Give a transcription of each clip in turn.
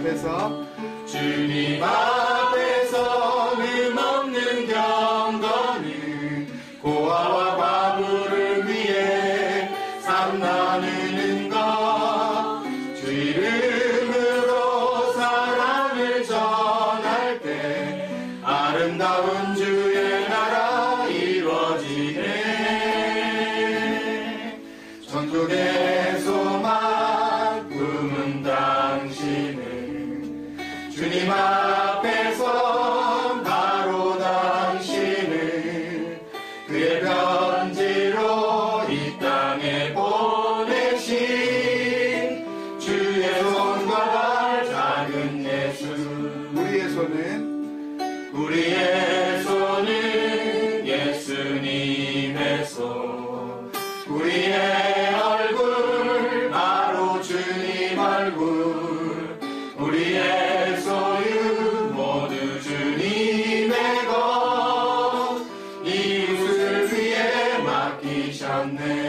앞에서 주님 앞에서 흠없는 경건은 고아와 과부를 위해 삶 나누는 것, 주 이름으로 사랑을 전할 때 아름다운 주의 나라 이루어지네. 천국의 소망 꿈은 당신은 주님 앞에서 바로 당신은 그의 편지로 이 땅에 보내신 주의 손과 발 작은 예수. 우리의 손은 예수님의 손, 우리의 얼굴 바로 주님 얼굴, 우리의 소유 모두 주님의 것, 이웃을 위해 맡기셨네.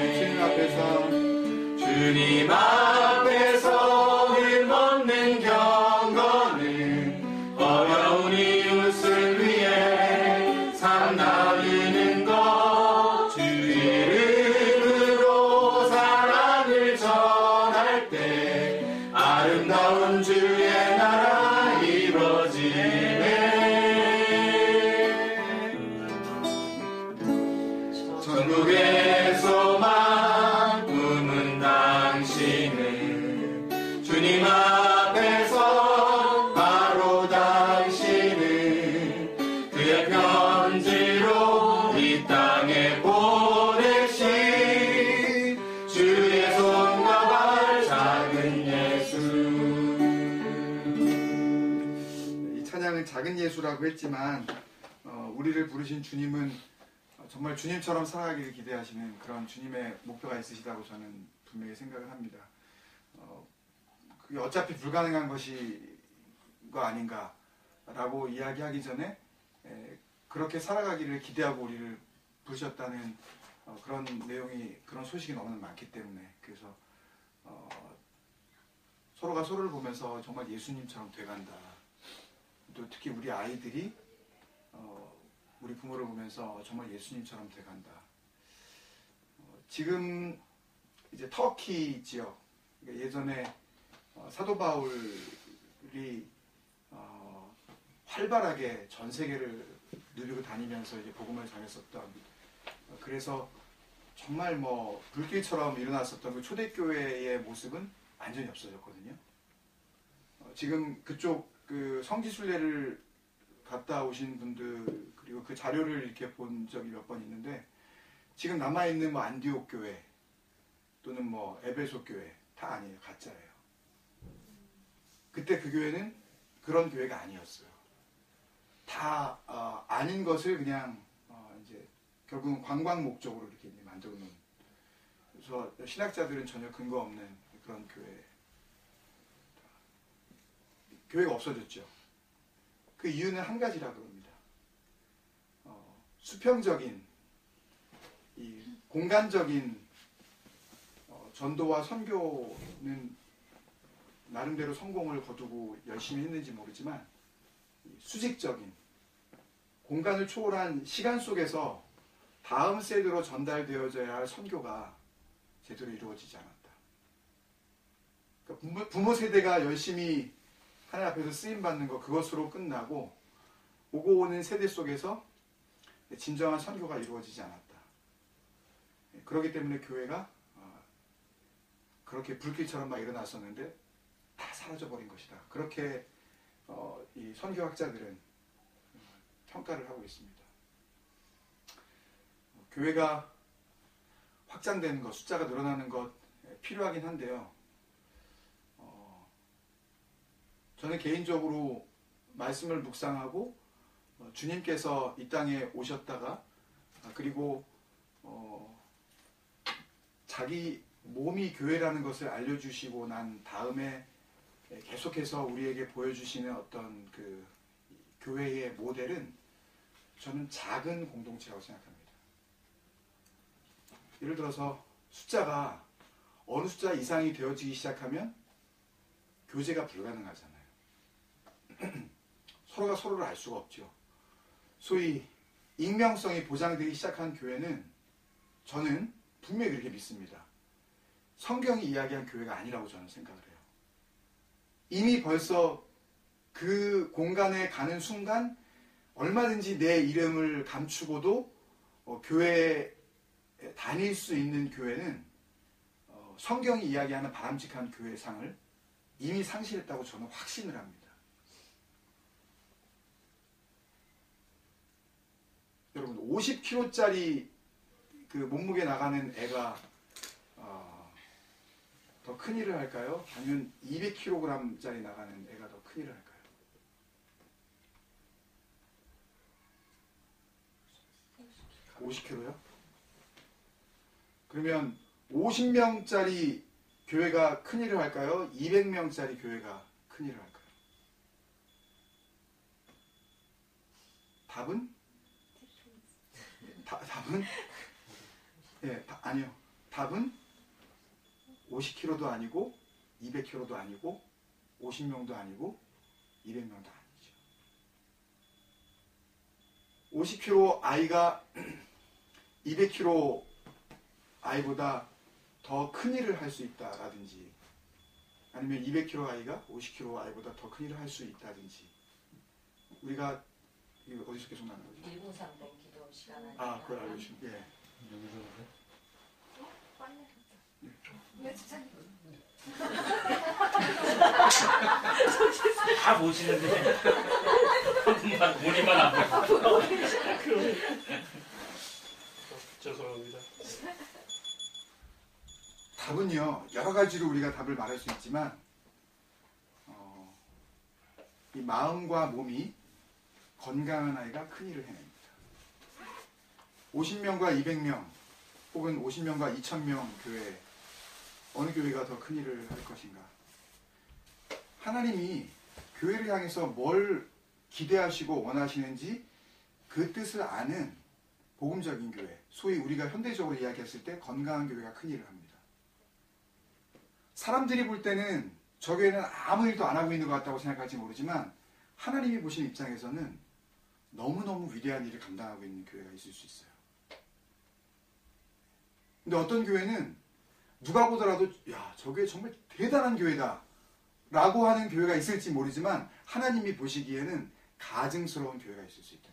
주님 앞에서 흠없는 경건은 어려운 이웃을 위해 삶 나누는 것, 주 이름으로 사랑을 전할 때 아름다운 주의 나라 이루어지네. 천국의 소망 꿈은 당신은 주님 앞에서 바로 당신은 그의 편지로 이 땅에 보내신 주의 손과 발 작은 예수. 이 찬양은 작은 예수라고 했지만 우리를 부르신 주님은 정말 주님처럼 살아가기를 기대하시는 그런 주님의 목표가 있으시다고 저는 분명히 생각을 합니다. 그게 어차피 불가능한 것이 거 아닌가라고 이야기하기 전에 그렇게 살아가기를 기대하고 우리를 부르셨다는 그런 내용이, 그런 소식이 너무 많기 때문에, 그래서 서로가 서로를 보면서 정말 예수님처럼 돼간다. 또 특히 우리 아이들이 우리 부모를 보면서 정말 예수님처럼 돼간다. 지금 이제 터키 지역, 그러니까 예전에 사도 바울이 활발하게 전 세계를 누비고 다니면서 이제 복음을 전했었던, 그래서 정말 뭐 불길처럼 일어났었던 그 초대교회의 모습은 완전히 없어졌거든요. 지금 그쪽 그 성지순례를 갔다 오신 분들, 그리고 그 자료를 이렇게 본 적이 몇 번 있는데, 지금 남아있는 뭐 안디옥 교회 또는 뭐 에베소 교회 다 아니에요. 가짜예요. 그때 그 교회는 그런 교회가 아니었어요. 다 아닌 것을 그냥 이제 결국은 관광 목적으로 이렇게 만들어 놓은, 그래서 신학자들은 전혀 근거 없는 그런 교회가 없어졌죠. 그 이유는 한 가지라 그럽니다. 수평적인, 이 공간적인 전도와 선교는 나름대로 성공을 거두고 열심히 했는지 모르지만, 수직적인 공간을 초월한 시간 속에서 다음 세대로 전달되어져야 할 선교가 제대로 이루어지지 않았다. 그러니까 부모 세대가 열심히 하나님 앞에서 쓰임받는 것, 그것으로 끝나고 오고 오는 세대 속에서 진정한 선교가 이루어지지 않았다. 그렇기 때문에 교회가 그렇게 불길처럼 막 일어났었는데 다 사라져버린 것이다. 그렇게 이 선교학자들은 평가를 하고 있습니다. 교회가 확장되는 것, 숫자가 늘어나는 것 필요하긴 한데요. 저는 개인적으로 말씀을 묵상하고 주님께서 이 땅에 오셨다가 그리고 자기 몸이 교회라는 것을 알려주시고 난 다음에 계속해서 우리에게 보여주시는 어떤 그 교회의 모델은 저는 작은 공동체라고 생각합니다. 예를 들어서 숫자가 어느 숫자 이상이 되어지기 시작하면 교제가 불가능하잖아요. 서로가 서로를 알 수가 없죠. 소위 익명성이 보장되기 시작한 교회는 저는 분명히 그렇게 믿습니다. 성경이 이야기한 교회가 아니라고 저는 생각을 해요. 이미 벌써 그 공간에 가는 순간 얼마든지 내 이름을 감추고도 교회에 다닐 수 있는 교회는 성경이 이야기하는 바람직한 교회상을 이미 상실했다고 저는 확신을 합니다. 여러분 50kg짜리 그 몸무게 나가는 애가 더 큰일을 할까요? 아니면 200kg짜리 나가는 애가 더 큰일을 할까요? (50kg요) 그러면 50명짜리 교회가 큰일을 할까요? 200명짜리 교회가 큰일을 할까요? 답은? 답은? 예, 아니요. 답은 50kg도 아니고 200kg도 아니고 50명도 아니고 200명도 아니죠. 50kg 아이가 200kg 아이보다 더 큰일을 할 수 있다라든지 아니면 200kg 아이가 50kg 아이보다 더 큰일을 할 수 있다든지 우리가 이거 어디서 계속 나는 거죠? 1030 기도 시간 아, 그걸 알고 계시면 예. 빨리 다 보시는데 한 분만 머리만 안 보고. 죄송합니다. 답은요 여러 가지로 우리가 답을 말할 수 있지만 이 마음과 몸이 건강한 아이가 큰일을 해냅니다. 50명과 200명 혹은 50명과 2000명 교회 어느 교회가 더 큰일을 할 것인가? 하나님이 교회를 향해서 뭘 기대하시고 원하시는지 그 뜻을 아는 복음적인 교회, 소위 우리가 현대적으로 이야기했을 때 건강한 교회가 큰일을 합니다. 사람들이 볼 때는 저 교회는 아무 일도 안 하고 있는 것 같다고 생각할지 모르지만 하나님이 보시는 입장에서는 너무너무 위대한 일을 감당하고 있는 교회가 있을 수 있어요. 근데 어떤 교회는 누가 보더라도 야, 저 교회 정말 대단한 교회다 라고 하는 교회가 있을지 모르지만 하나님이 보시기에는 가증스러운 교회가 있을 수 있다.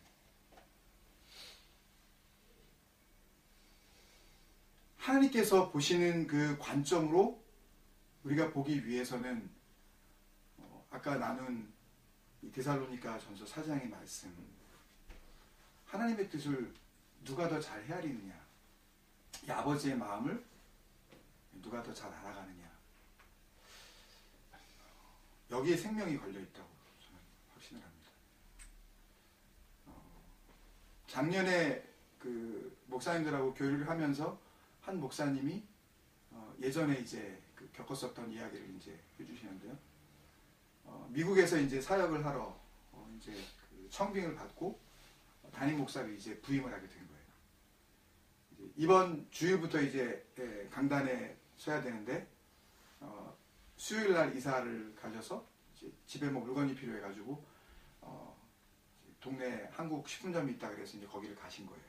하나님께서 보시는 그 관점으로 우리가 보기 위해서는 아까 나눈 이 데살로니가 전서 4장의 말씀 하나님의 뜻을 누가 더 잘 헤아리느냐 이 아버지의 마음을 누가 더 잘 알아가느냐 여기에 생명이 걸려있다고 저는 확신을 합니다. 작년에 그 목사님들하고 교류를 하면서 한 목사님이 예전에 이제 그 겪었었던 이야기를 이제 해주시는데요. 미국에서 이제 사역을 하러 이제 그 청빙을 받고 담임 목사를 이제 부임을 하게 된 거예요. 이제 이번 주일부터 이제 강단에 서야 되는데 수요일 날 이사를 가셔서 이제 집에 뭐 물건이 필요해가지고 동네 한국 식품점이 있다 그래서 이제 거기를 가신 거예요.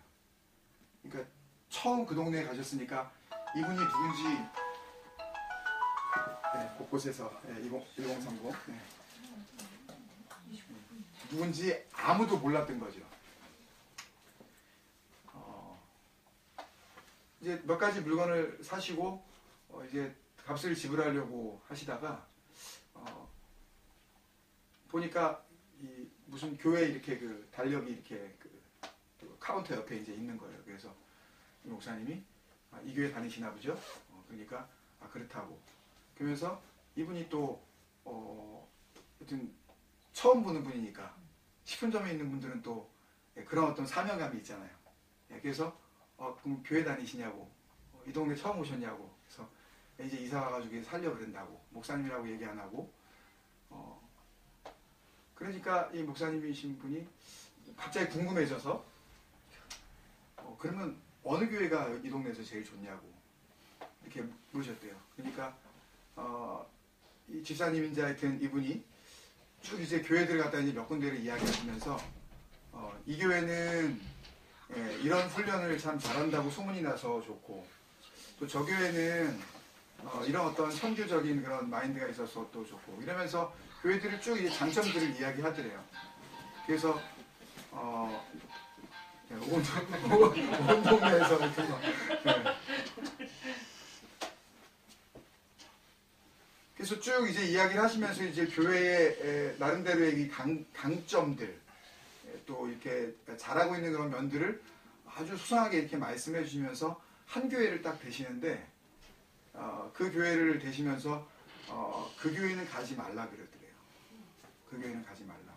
그러니까 처음 그 동네에 가셨으니까 이분이 누군지 곳곳에서 1030 누군지 아무도 몰랐던 거죠. 이제 몇 가지 물건을 사시고 이제 값을 지불하려고 하시다가 보니까 이 무슨 교회 이렇게 그 달력이 이렇게 그 카운터 옆에 이제 있는 거예요. 그래서 이 목사님이 이 교회 다니시나 보죠. 그러니까 그렇다고. 그러면서 이분이 또 하여튼 처음 보는 분이니까 식품점에 있는 분들은 또 그런 어떤 사명감이 있잖아요. 그래서 그럼 교회 다니시냐고 이 동네 처음 오셨냐고 그래서 이제 이사 와가지고 살려고 그런다고 목사님이라고 얘기 안 하고 그러니까 이 목사님이신 분이 갑자기 궁금해져서 그러면 어느 교회가 이 동네에서 제일 좋냐고 이렇게 물으셨대요. 그러니까 이 집사님인지 하여튼 이분이 쭉 이제 교회들 갖다 이제 몇 군데를 이야기하시면서 이 교회는 이런 훈련을 참 잘한다고 소문이 나서 좋고 또 저 교회는 이런 어떤 선교적인 그런 마인드가 있어서 또 좋고 이러면서 교회들을 쭉 이제 장점들을 이야기하더래요. 그래서 온 동네에서 이렇게 그래서 쭉 이제 이야기를 하시면서 이제 교회의 나름대로의 이 강점들 또 이렇게 잘하고 있는 그런 면들을 아주 소상하게 이렇게 말씀해 주시면서 한 교회를 딱 되시는데 그 교회를 되시면서 그 교회는 가지 말라 그러더래요. 그 교회는 가지 말라고.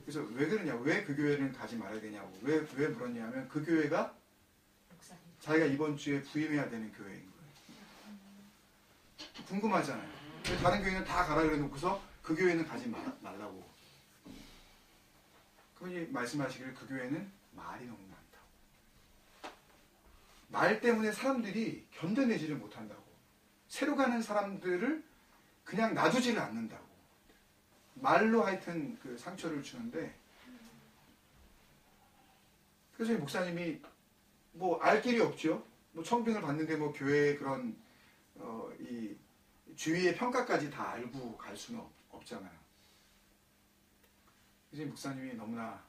그래서 왜 그러냐고, 왜 그 교회는 가지 말아야 되냐고, 왜 물었냐면 그 교회가 자기가 이번 주에 부임해야 되는 교회인 거예요. 궁금하잖아요. 다른 교회는 다 가라 그래 놓고서 그 교회는 가지 말라고. 그분이 말씀하시기를 그 교회는 말이 너무 많다고. 말 때문에 사람들이 견뎌내지를 못한다고. 새로 가는 사람들을 그냥 놔두지를 않는다고. 말로 하여튼 그 상처를 주는데, 그래서 이 목사님이 뭐 알 길이 없죠. 뭐 청빙을 받는데 뭐 교회의 그런 이 주위의 평가까지 다 알고 갈 수는 없잖아요. 그래서 이 목사님이 너무나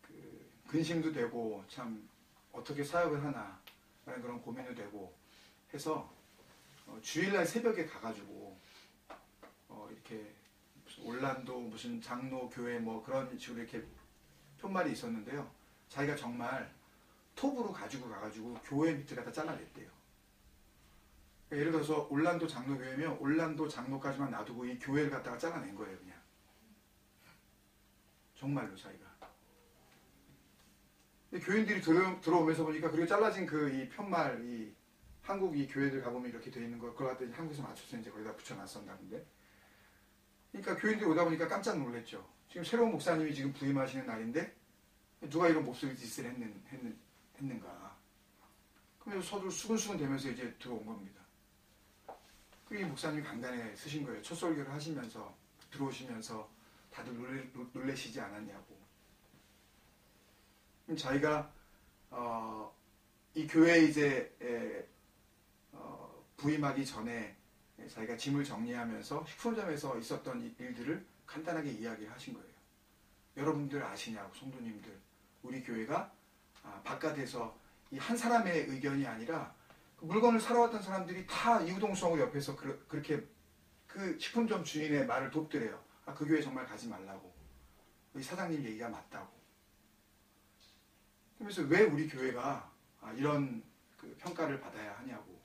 그 근심도 되고 참 어떻게 사역을 하나 라는 그런 고민도 되고 해서 주일날 새벽에 가가지고 이렇게 올란도 무슨 장로 교회 뭐 그런 식으로 이렇게 편말이 있었는데요. 자기가 정말 톱으로 가지고 가가지고 교회 밑을 갖다 잘라냈대요. 그러니까 예를 들어서 올란도 장로 교회면 올란도 장로까지만 놔두고 이 교회를 갖다가 잘라낸 거예요, 그냥. 정말로 자기가. 교인들이 들어오면서 보니까 그리고 잘라진 그 이 편말, 이 한국 이 교회들 가보면 이렇게 돼 있는 걸 그걸 갖다 한국에서 맞춰서 이제 거기다 붙여놨었나본데. 그러니까 교인들이 오다 보니까 깜짝 놀랐죠. 지금 새로운 목사님이 지금 부임하시는 날인데 누가 이런 목소리 짓을 했는가. 그러면서 서로 수근수근 되면서 이제 들어온 겁니다. 그 이 목사님이 간단히 쓰신 거예요. 첫 설교를 하시면서 들어오시면서 다들 놀래시지 않았냐고. 자기가 이 교회에 이제 부임하기 전에 자기가 짐을 정리하면서 식품점에서 있었던 일들을 간단하게 이야기를 하신 거예요. 여러분들 아시냐고, 성도님들. 우리 교회가 바깥에서 이 한 사람의 의견이 아니라 그 물건을 사러 왔던 사람들이 다 이구동성으로 옆에서 그렇게 그 식품점 주인의 말을 돕더래요. 그 교회 정말 가지 말라고. 우리 사장님 얘기가 맞다고. 그래서 왜 우리 교회가 이런 그 평가를 받아야 하냐고.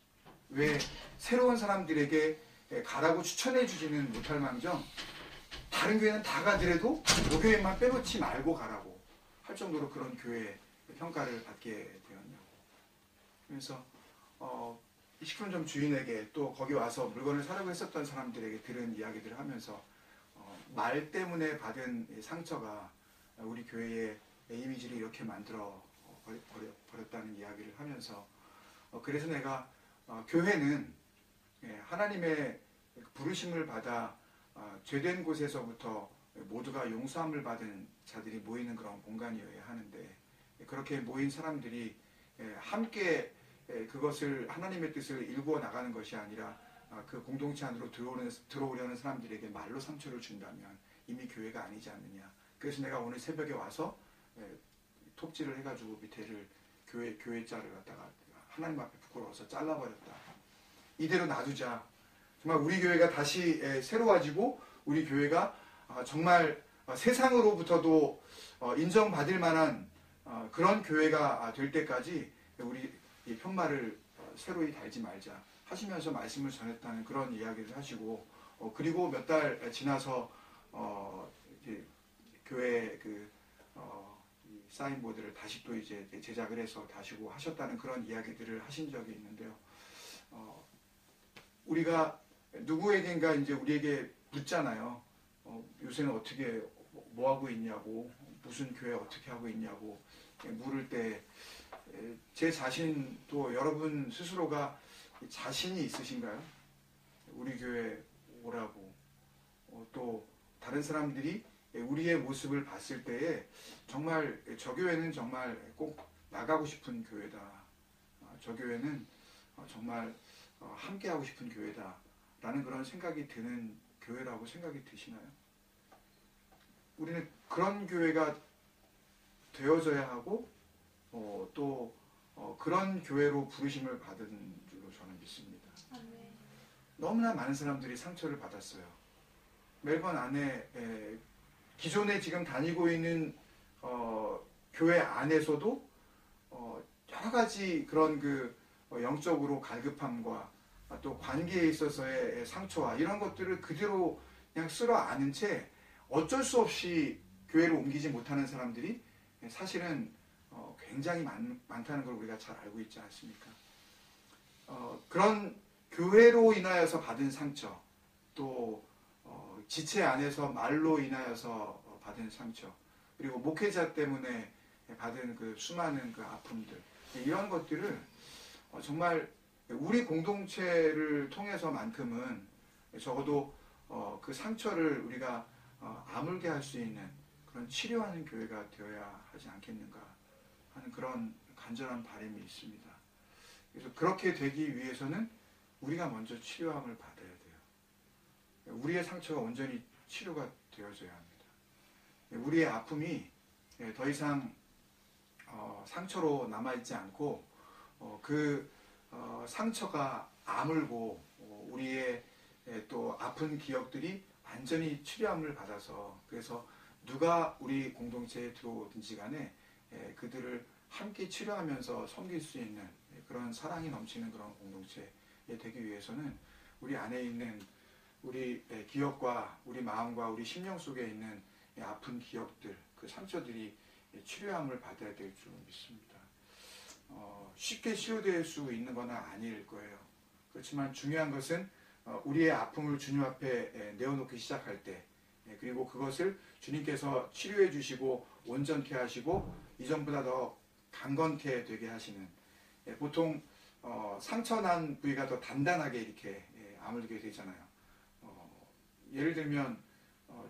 왜 새로운 사람들에게 가라고 추천해 주지는 못할 망정 다른 교회는 다 가더라도 그 교회만 빼놓지 말고 가라고 할 정도로 그런 교회 평가를 받게 되었냐고. 그래서 이 식품점 주인에게 또 거기 와서 물건을 사려고 했었던 사람들에게 들은 이야기들을 하면서 말 때문에 받은 상처가 우리 교회의 이미지를 이렇게 만들어 버렸다는 이야기를 하면서 그래서 내가 교회는 하나님의 부르심을 받아 죄된 곳에서부터 모두가 용서함을 받은 자들이 모이는 그런 공간이어야 하는데 그렇게 모인 사람들이 함께 그것을 하나님의 뜻을 일구어 나가는 것이 아니라 그 공동체 안으로 들어오려는 사람들에게 말로 상처를 준다면 이미 교회가 아니지 않느냐. 그래서 내가 오늘 새벽에 와서 톱질을 해가지고 밑에를 교회자를 갖다가 하나님 앞에 부끄러워서 잘라버렸다. 이대로 놔두자. 정말 우리 교회가 다시 새로워지고 우리 교회가 정말 세상으로부터도 인정받을 만한 그런 교회가 될 때까지 우리 이 편말을 새로이 달지 말자 하시면서 말씀을 전했다는 그런 이야기를 하시고 그리고 몇 달 지나서 이제 교회 이 사인보드를 다시 또 이제 제작을 해서 다시고 하셨다는 그런 이야기들을 하신 적이 있는데요. 우리가 누구에겐가 이제 우리에게 묻잖아요. 요새는 어떻게 뭐 하고 있냐고, 무슨 교회 어떻게 하고 있냐고 물을 때 제 자신도 여러분 스스로가 자신이 있으신가요? 우리 교회 오라고 또 다른 사람들이 우리의 모습을 봤을 때에 정말 저 교회는 정말 꼭 나가고 싶은 교회다. 저 교회는 정말 함께하고 싶은 교회다. 라는 그런 생각이 드는 교회라고 생각이 드시나요? 우리는 그런 교회가 되어져야 하고 또 그런 교회로 부르심을 받은 줄로 저는 믿습니다. 너무나 많은 사람들이 상처를 받았어요. 멜번 안에 기존에 지금 다니고 있는 교회 안에서도 여러 가지 그런 영적으로 갈급함과 또 관계에 있어서의 상처와 이런 것들을 그대로 그냥 쓸어 안은 채 어쩔 수 없이 교회를 옮기지 못하는 사람들이 사실은 굉장히 많다는 걸 우리가 잘 알고 있지 않습니까? 그런 교회로 인하여서 받은 상처, 또 지체 안에서 말로 인하여서 받은 상처, 그리고 목회자 때문에 받은 그 수많은 그 아픔들, 이런 것들을 정말 우리 공동체를 통해서만큼은 적어도 그 상처를 우리가 아물게 할 수 있는 그런 치료하는 교회가 되어야 하지 않겠는가 하는 그런 간절한 바람이 있습니다. 그래서 그렇게 되기 위해서는 우리가 먼저 치료함을 받아야 돼요. 우리의 상처가 온전히 치료가 되어져야 합니다. 우리의 아픔이 더 이상 상처로 남아있지 않고 상처가 아물고 우리의 또 아픈 기억들이 완전히 치료함을 받아서 그래서 누가 우리 공동체에 들어오든지 간에 그들을 함께 치료하면서 섬길 수 있는 그런 사랑이 넘치는 그런 공동체에 되기 위해서는 우리 안에 있는 우리 기억과 우리 마음과 우리 심령 속에 있는 아픈 기억들, 그 상처들이 치료함을 받아야 될 줄 믿습니다. 쉽게 치료될 수 있는 건 아닐 거예요. 그렇지만 중요한 것은 우리의 아픔을 주님 앞에 내어놓기 시작할 때 그리고 그것을 주님께서 치료해 주시고 온전케 하시고 이전보다 더 강건케 되게 하시는 보통 상처난 부위가 더 단단하게 이렇게 아물게 되잖아요. 예를 들면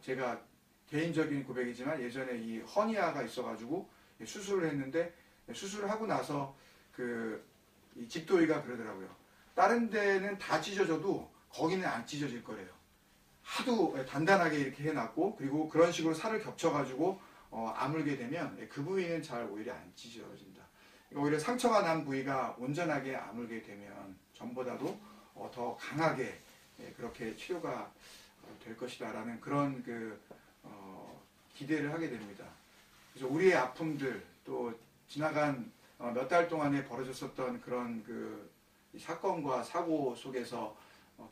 제가 개인적인 고백이지만 예전에 이 허니아가 있어가지고 수술을 했는데 수술을 하고 나서 이 집도의가 그러더라고요. 다른 데는 다 찢어져도 거기는 안 찢어질 거래요. 하도 단단하게 이렇게 해놨고 그리고 그런 식으로 살을 겹쳐가지고 아물게 되면 그 부위는 잘 오히려 안 찢어진다. 오히려 상처가 난 부위가 온전하게 아물게 되면 전보다도 더 강하게 그렇게 치료가 될 것이다라는 그런 기대를 하게 됩니다. 그래서 우리의 아픔들 또 지나간 몇 달 동안에 벌어졌었던 그런 사건과 사고 속에서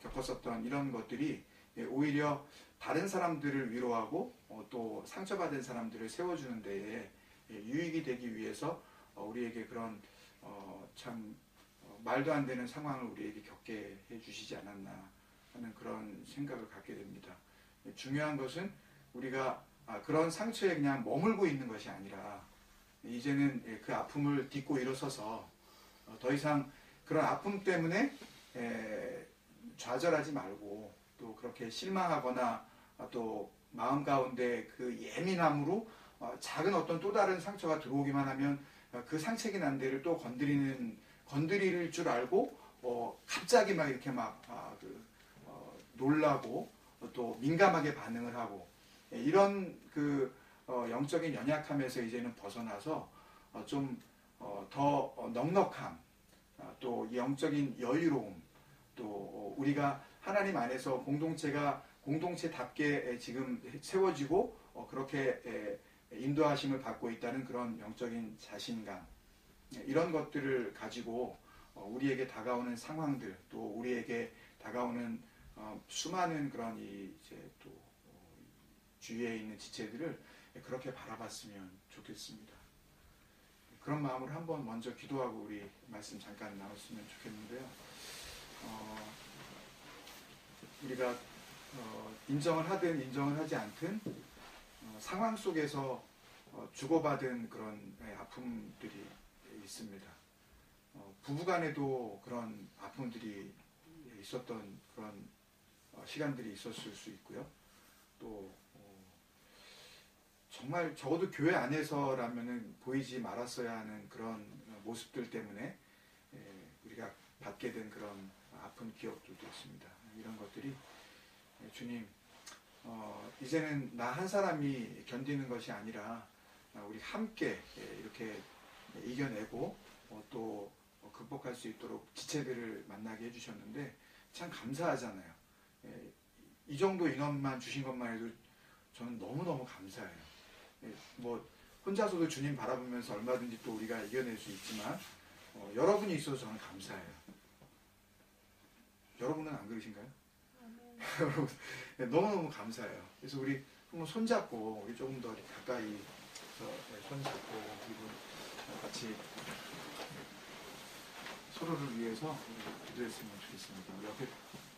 겪었었던 이런 것들이 오히려 다른 사람들을 위로하고 또 상처받은 사람들을 세워주는 데에 유익이 되기 위해서 우리에게 그런 참 말도 안 되는 상황을 우리에게 겪게 해주시지 않았나 하는 그런 생각을 갖게 됩니다. 중요한 것은 우리가 그런 상처에 그냥 머물고 있는 것이 아니라 이제는 그 아픔을 딛고 일어서서 더 이상 그런 아픔 때문에 좌절하지 말고 또 그렇게 실망하거나 또 마음 가운데 그 예민함으로 작은 어떤 또 다른 상처가 들어오기만 하면 그 상처가 난 데를 또 건드릴 줄 알고 갑자기 막 이렇게 놀라고 또 민감하게 반응을 하고 이런 영적인 연약함에서 이제는 벗어나서 좀 더 넉넉함 또 영적인 여유로움 또 우리가 하나님 안에서 공동체가 공동체답게 지금 세워지고 그렇게 인도하심을 받고 있다는 그런 영적인 자신감 이런 것들을 가지고 우리에게 다가오는 상황들 또 우리에게 다가오는 수많은 그런 또 주위에 있는 지체들을 그렇게 바라봤으면 좋겠습니다. 그런 마음으로 한번 먼저 기도하고 우리 말씀 잠깐 나눴으면 좋겠는데요. 우리가 인정을 하든 인정을 하지 않든 상황 속에서 주고받은 그런 아픔들이 있습니다. 부부간에도 그런 아픔들이 있었던 그런 시간들이 있었을 수 있고요. 또 정말 적어도 교회 안에서라면은 보이지 말았어야 하는 그런 모습들 때문에 우리가 받게 된 그런 아픈 기억들도 있습니다. 이런 것들이 주님 이제는 나 한 사람이 견디는 것이 아니라 우리 함께 이렇게 이겨내고 또 극복할 수 있도록 지체들을 만나게 해주셨는데 참 감사하잖아요. 이 정도 인원만 주신 것만 해도 저는 너무너무 감사해요. 뭐 혼자서도 주님 바라보면서 얼마든지 또 우리가 이겨낼 수 있지만 여러분이 있어서 저는 감사해요. 여러분은 안 그러신가요? 여러분 너무너무 감사해요. 그래서 우리 한번 손잡고 우리 조금 더 가까이 손잡고 그리고 같이 서로를 위해서 기도했으면 좋겠습니다. 우리 옆에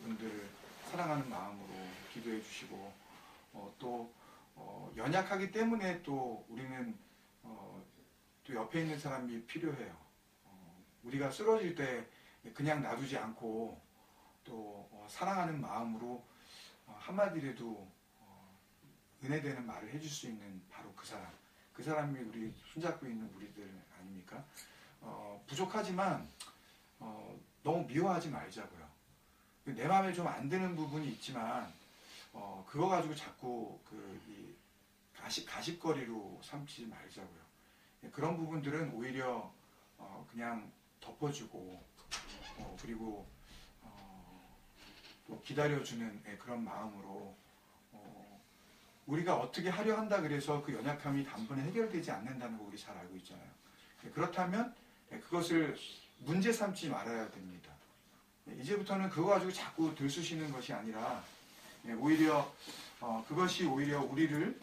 분들을 사랑하는 마음으로 기도해 주시고 또 연약하기 때문에 또 우리는 또 옆에 있는 사람이 필요해요. 우리가 쓰러질 때 그냥 놔두지 않고 또 사랑하는 마음으로 한마디라도 은혜되는 말을 해줄 수 있는 바로 그 사람이 우리 손잡고 있는 우리들 아닙니까? 부족하지만 너무 미워하지 말자고요. 내 마음에 좀 안 드는 부분이 있지만 그거 가지고 자꾸 이 가십거리로 삼지 말자고요. 그런 부분들은 오히려 그냥 덮어주고 그리고 또 기다려주는 그런 마음으로 우리가 어떻게 하려 한다 그래서 그 연약함이 단번에 해결되지 않는다는 거 우리 잘 알고 있잖아요. 그렇다면 그것을 문제 삼지 말아야 됩니다. 이제부터는 그거 가지고 자꾸 들쑤시는 것이 아니라 오히려 그것이 오히려 우리를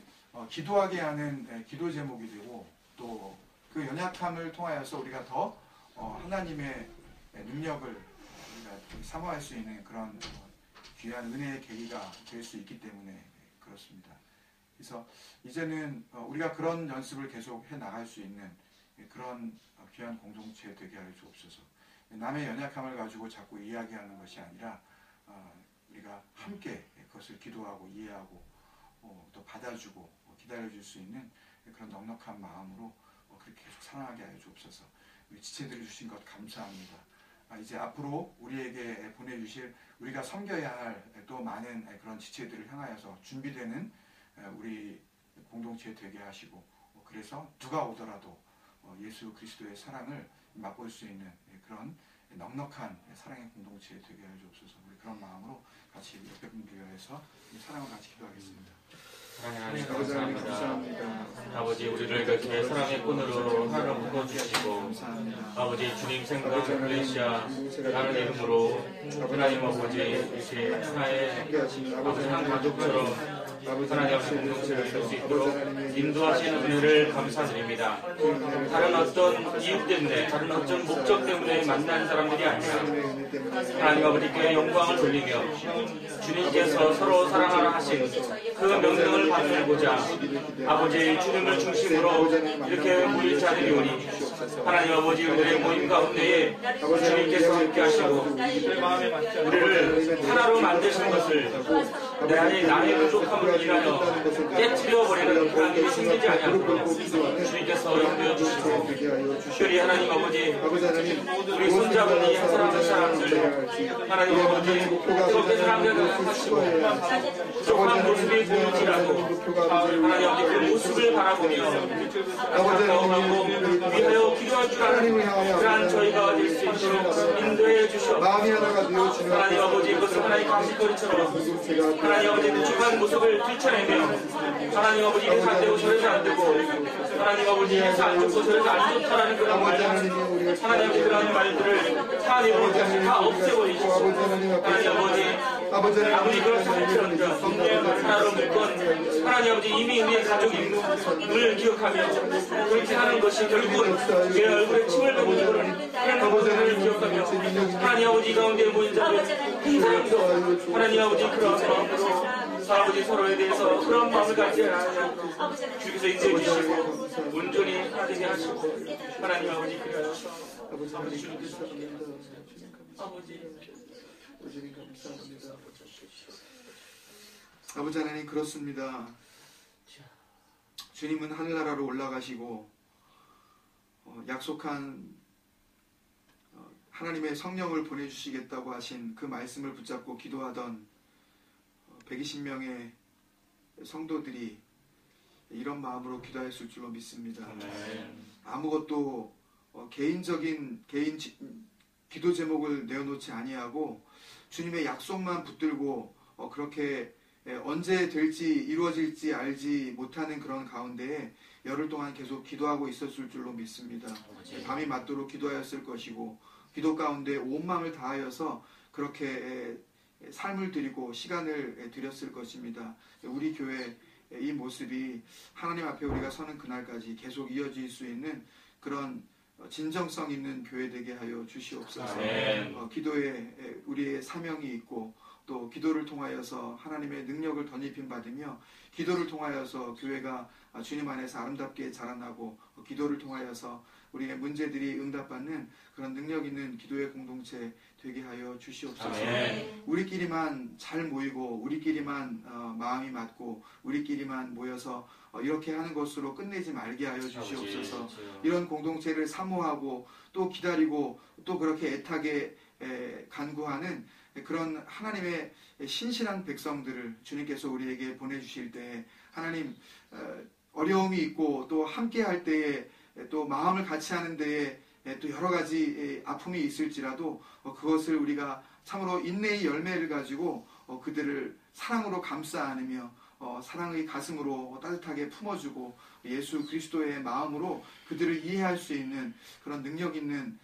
기도하게 하는 기도 제목이 되고 또 그 연약함을 통하여서 우리가 더 하나님의 능력을 우리가 사모할 수 있는 그런 귀한 은혜의 계기가 될 수 있기 때문에 그렇습니다. 그래서 이제는 우리가 그런 연습을 계속 해 나갈 수 있는 그런 귀한 공동체 되게 하여 주옵소서. 남의 연약함을 가지고 자꾸 이야기하는 것이 아니라 우리가 함께 그것을 기도하고 이해하고 또 받아주고 기다려줄 수 있는 그런 넉넉한 마음으로 그렇게 계속 사랑하게 하여 주옵소서. 우리 지체들을 주신 것 감사합니다. 이제 앞으로 우리에게 보내주실 우리가 섬겨야 할 또 많은 그런 지체들을 향하여서 준비되는 우리 공동체 되게 하시고 그래서 누가 오더라도 예수 그리스도의 사랑을 맛볼 수 있는 그런 넉넉한 사랑의 공동체 되게 하여 주옵소서. 우리 그런 마음으로 같이 옆에 분들 위해서 사랑을 같이 기도하겠습니다. 하나님 감사합니다. 아버지 우리를 그렇게 사랑의 끈으로 하나로 묶어주시고 아버지 주님 생각 플레시아 라는 이름으로 하나님 아버지 이렇게 하나의 아버지 한 가족처럼 하나님 아버지 공동체를 이룰 수 있도록 인도하시는 은혜를 감사드립니다. 다른 어떤 이유 때문에 다른 어떤 목적 때문에 만난 사람들이 아니라 하나님 아버지께 영광을 돌리며 주님께서 서로 사랑하라 하신 그 명령을 받들고자 아버지 주님을 중심으로 이렇게 모인 자들이오니 하나님 아버지 우리의 모임 가운데에 주님께서 함께 하시고 우리를 하나로 만드신 것을 내 안에 나의 부족함을 인하여 깨트려버리는 그런 일이 생기지 아니하도록 주님께서 염두에 주시고 특별히 하나님 아버지 우리 손자분이 한 사람 한 사람들 하나님 아버지 그렇게 사랑을 하시고 부족한 모습이 보일지라도 하나님 아버지 그 모습을 바라보며 안타까워하고 위하여 기도할 줄 아는 그러한 저희가 될 수 있도록 인도해 주시옵소서. 하나님 아버지 이것을 하나의 가시거리처럼 하나님 아버지 부족한 모습을 들춰내며 하나님 아버지 이래서 안 되고 저래서 안 되고 하나님 아버지 이래서 안 좋고 저래서 안 좋다라는 그런 말 하나님 아버지 그런 말들을 하나님 아버지 다 없애버리시고 하나님 아버지 그렇지 않지언정 하나로 묶은 하나님 아버지 이미 우리의 가족임을 기억하며 그렇게 하는 것이 결국은 내 얼굴에 침을 뱉는 그런 부분을 기억하며 하나님 아버지 가운데 모인 자들 행사함도 하나님 아버지 그런 마음으로 아버지 서로에 대해서 그런 마음을 가지지 않으며 주께서 인도해 주시고 온전히 하게 하시고 하나님 아버지 그래서 아버지 주님께서 아버지 아버지 하나님, 그렇습니다. 주님은 하늘나라로 올라가시고 약속한 하나님의 성령을 보내주시겠다고 하신 그 말씀을 붙잡고 기도하던 120명의 성도들이 이런 마음으로 기도했을 줄로 믿습니다. 아무것도 개인 기도 제목을 내어놓지 아니하고 주님의 약속만 붙들고 그렇게 언제 될지 이루어질지 알지 못하는 그런 가운데에 열흘 동안 계속 기도하고 있었을 줄로 믿습니다. 밤이 맞도록 기도하였을 것이고 기도 가운데 온 마음을 다하여서 그렇게 삶을 드리고 시간을 드렸을 것입니다. 우리 교회 이 모습이 하나님 앞에 우리가 서는 그날까지 계속 이어질 수 있는 그런 진정성 있는 교회 되게 하여 주시옵소서. 기도에 우리의 사명이 있고 또 기도를 통하여서 하나님의 능력을 덧입힘 받으며 기도를 통하여서 교회가 주님 안에서 아름답게 자라나고 기도를 통하여서 우리의 문제들이 응답받는 그런 능력 있는 기도의 공동체 되게 하여 주시옵소서. 우리끼리만 잘 모이고 우리끼리만 마음이 맞고 우리끼리만 모여서 이렇게 하는 것으로 끝내지 말게 하여 주시옵소서. 이런 공동체를 사모하고 또 기다리고 또 그렇게 애타게 간구하는 그런 하나님의 신실한 백성들을 주님께서 우리에게 보내주실 때 하나님 어려움이 있고 또 함께 할 때에 또 마음을 같이 하는 데에 또 여러 가지 아픔이 있을지라도 그것을 우리가 참으로 인내의 열매를 가지고 그들을 사랑으로 감싸 안으며 사랑의 가슴으로 따뜻하게 품어주고 예수 그리스도의 마음으로 그들을 이해할 수 있는 그런 능력 있는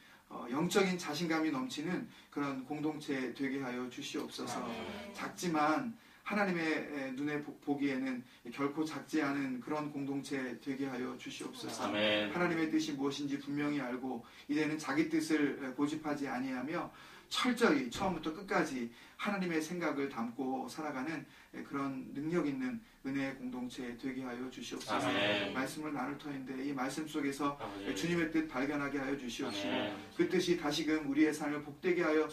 영적인 자신감이 넘치는 그런 공동체 되게 하여 주시옵소서. 작지만 하나님의 눈에 보기에는 결코 작지 않은 그런 공동체 되게 하여 주시옵소서. 하나님의 뜻이 무엇인지 분명히 알고 이제는 자기 뜻을 고집하지 아니하며 철저히 처음부터 끝까지 하나님의 생각을 담고 살아가는 그런 능력 있는 은혜의 공동체 되게 하여 주시옵소서. 말씀을 나눌 터인데 이 말씀 속에서 주님의 뜻 발견하게 하여 주시옵시고 그 뜻이 다시금 우리의 삶을 복되게 하여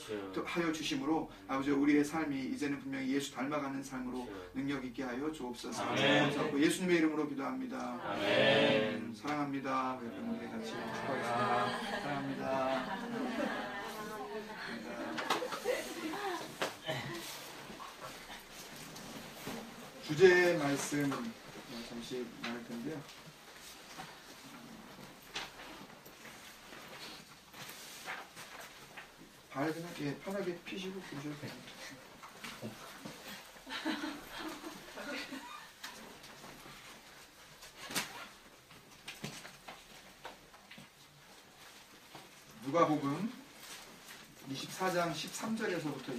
주심으로 아버지 우리의 삶이 이제는 분명히 예수 닮아가는 삶으로 능력 있게 하여 주옵소서. 예수님의 이름으로 기도합니다. 사랑합니다. 우리 같이 축복하겠습니다. 사랑합니다. 주제의 말씀 잠시 나눌 텐데요. 발 그냥 편하게 피시고 보셔도 됩니다. 누가복음 24장 13절에서부터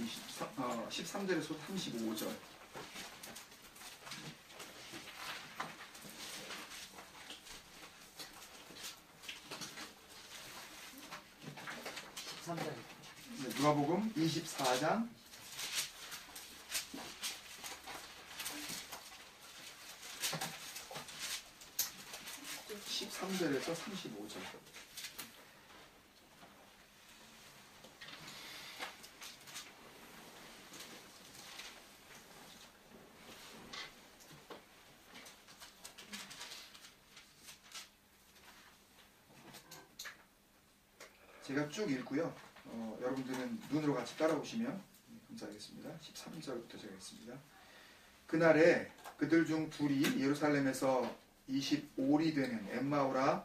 13절에서 35절. 누가복음 24장 13절에서 35절. 제가 쭉 읽고요. 여러분들은 눈으로 같이 따라오시면 감사하겠습니다. 13절부터 제가 읽습니다. 그날에 그들 중 둘이 예루살렘에서 25리 되는 엠마오라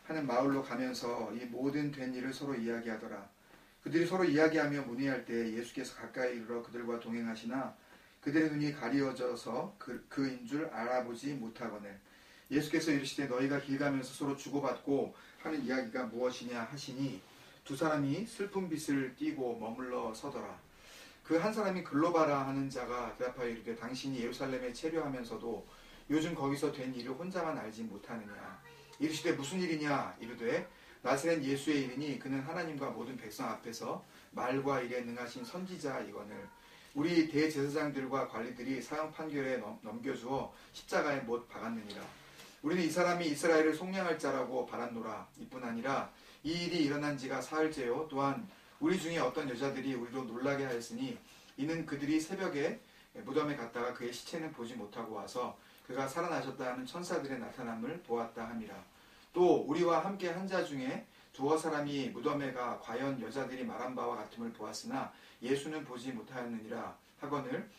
하는 마을로 가면서 이 모든 된 일을 서로 이야기하더라. 그들이 서로 이야기하며 문의할 때 예수께서 가까이 이르러 그들과 동행하시나 그들의 눈이 가리워져서 그인 줄 알아보지 못하거늘 예수께서 이르시되 너희가 길 가면서 서로 주고받고 하는 이야기가 무엇이냐 하시니 두 사람이 슬픈 빛을 띠고 머물러 서더라. 그 한 사람이 글로바라 하는 자가 대답하여 이르되 당신이 예루살렘에 체류하면서도 요즘 거기서 된 일을 혼자만 알지 못하느냐. 이르시되 무슨 일이냐. 이르되 나사렛 예수의 일이니 그는 하나님과 모든 백성 앞에서 말과 일에 능하신 선지자이거늘 우리 대제사장들과 관리들이 사형 판결에 넘겨주어 십자가에 못 박았느니라. 우리는 이 사람이 이스라엘을 속량할 자라고 바랐노라. 이뿐 아니라 이 일이 일어난 지가 사흘째요. 또한 우리 중에 어떤 여자들이 우리로 놀라게 하였으니 이는 그들이 새벽에 무덤에 갔다가 그의 시체는 보지 못하고 와서 그가 살아나셨다 하는 천사들의 나타남을 보았다 함이라. 또 우리와 함께 한 자 중에 두어 사람이 무덤에 가 과연 여자들이 말한 바와 같음을 보았으나 예수는 보지 못하였느니라 하거늘